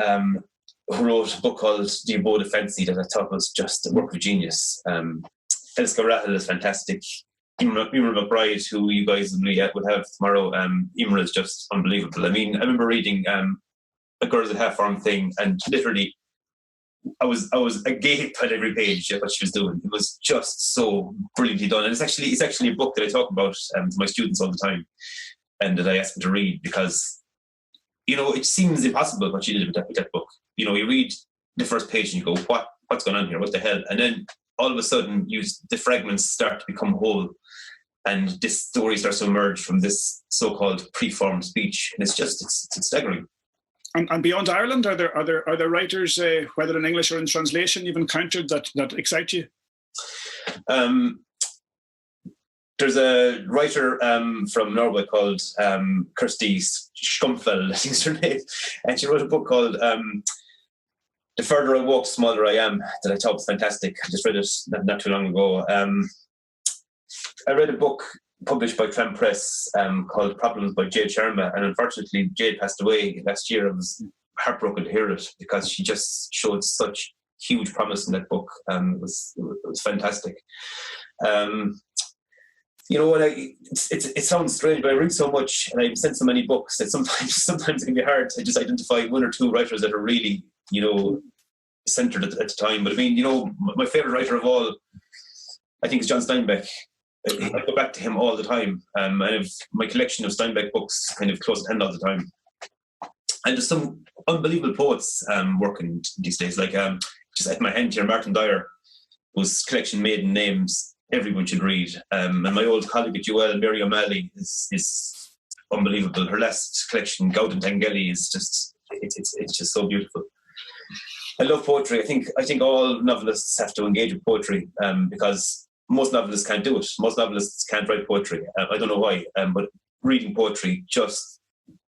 who wrote a book called The Abode of Fancy that I thought was just a work of genius. Elska Rahel is fantastic. Emer McBride, who you guys would have tomorrow, Emer is just unbelievable. I mean, I remember reading A Girls at Half Form thing, and literally I was agape at every page at what she was doing. It was just so brilliantly done. And it's actually a book that I talk about to my students all the time, and that I ask them to read, because, you know, it seems impossible what she did with that book. You know, you read the first page and you go, what's going on here? What the hell? And then all of a sudden, the fragments start to become whole, and this story starts to emerge from this so-called preformed speech, and it's staggering. And beyond Ireland, are there writers, whether in English or in translation, you've encountered that excite you? There's a writer from Norway called Kirsty Schumpfeld, I think is her name, and she wrote a book called The Further I Walk, the Smaller I Am, that I thought was fantastic. I just read it not too long ago. I read a book published by Tram Press called Problems by Jade Sharma, and unfortunately Jade passed away last year. I was heartbroken to hear it, because she just showed such huge promise in that book. It was fantastic. You know what? It sounds strange, but I read so much and I've sent so many books that sometimes it can be hard to just identify one or two writers that are really, you know, centered at the time. But I mean, you know, my favorite writer of all, I think, is John Steinbeck. I go back to him all the time. I have my collection of Steinbeck books kind of close at hand all the time. And there's some unbelievable poets working these days, like just at my hand here, Martin Dyer, whose collection Maiden Names everyone should read. And my old colleague at UL, Mary O'Malley, is unbelievable. Her last collection, Gauden Tangeli, is just it's just so beautiful. I love poetry. I think all novelists have to engage with poetry, because most novelists can't do it. Most novelists can't write poetry. I don't know why, but reading poetry just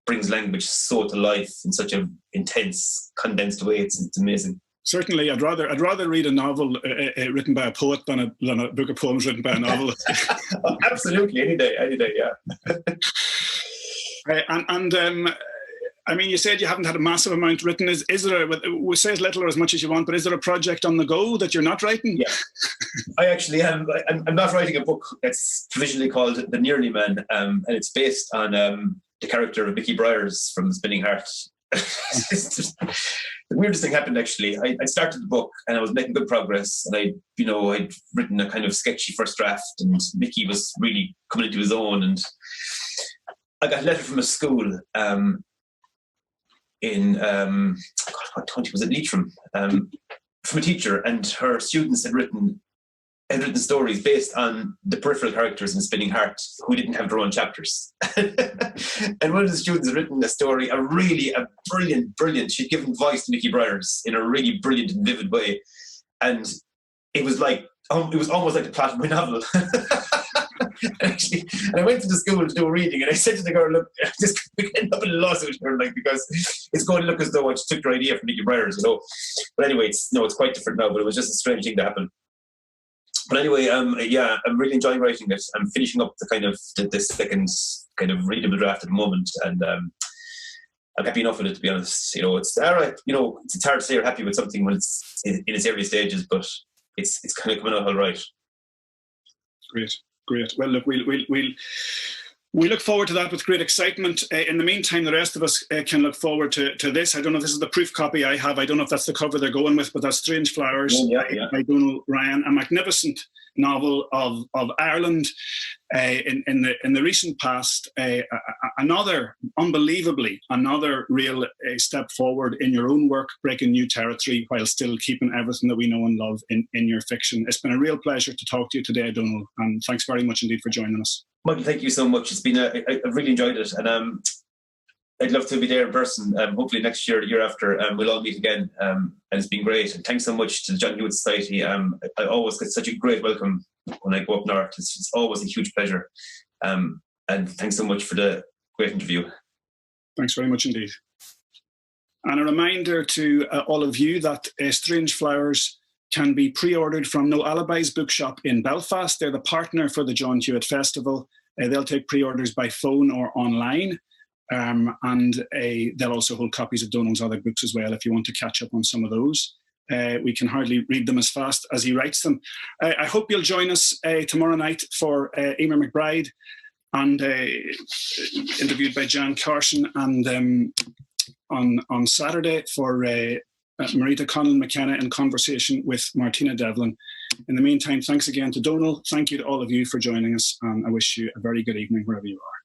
brings language so to life in such an intense, condensed way. It's amazing. Certainly, I'd rather read a novel written by a poet than a book of poems written by a novelist. Oh, absolutely, any day, yeah. I mean, you said you haven't had a massive amount written. Is there, we say as little or as much as you want, but is there a project on the go that you're not writing? Yeah, I actually am. I'm not writing a book that's provisionally called The Nearly Man, and it's based on the character of Mickey Briers from The Spinning Heart. The weirdest thing happened, actually. I started the book and I was making good progress, and I'd written a kind of sketchy first draft, and Mickey was really coming into his own, and I got a letter from a school in what county was it? Leitrim, from a teacher, and her students had written stories based on the peripheral characters in Spinning Heart who didn't have their own chapters. And one of the students had written a story, a brilliant, she'd given voice to Mickey Briers in a really brilliant and vivid way. And it was like, it was almost like the plot of my novel. Actually, and I went to the school to do a reading, and I said to the girl, "Look, we can end up in a lawsuit here, like, because it's going to look as though I took your idea from Nicky Briers, you know." But anyway, it's quite different now. But it was just a strange thing to happen. But anyway, yeah, I'm really enjoying writing it. I'm finishing up the second kind of readable draft at the moment, and I'm happy enough with it, to be honest. You know, it's all right. You know, it's hard to say you're happy with something when it's in its early stages, but it's kind of coming out all right. Great. Well, look, we look forward to that with great excitement. In the meantime, the rest of us can look forward to this. I don't know if this is the proof copy I have. I don't know if that's the cover they're going with, but that's Strange Flowers by Donal Ryan, a magnificent novel of Ireland in the recent past. Another real step forward in your own work, breaking new territory while still keeping everything that we know and love in your fiction. It's been a real pleasure to talk to you today, Donal, and thanks very much indeed for joining us. Michael, thank you so much. It's been I've really enjoyed it, and I'd love to be there in person. Hopefully next year, the year after, we'll all meet again. And it's been great. And thanks so much to the John Hewitt Society. I always get such a great welcome when I go up north. It's always a huge pleasure. And thanks so much for the great interview. Thanks very much indeed. And a reminder to all of you that Strange Flowers can be pre-ordered from No Alibis Bookshop in Belfast. They're the partner for the John Hewitt Festival. They'll take pre-orders by phone or online. And they'll also hold copies of Donal's other books as well if you want to catch up on some of those. We can hardly read them as fast as he writes them. I hope you'll join us tomorrow night for Emer McBride, and interviewed by Jan Carson, and on Saturday for Marita Conlon McKenna in conversation with Martina Devlin. In the meantime, thanks again to Donal. Thank you to all of you for joining us, and I wish you a very good evening wherever you are.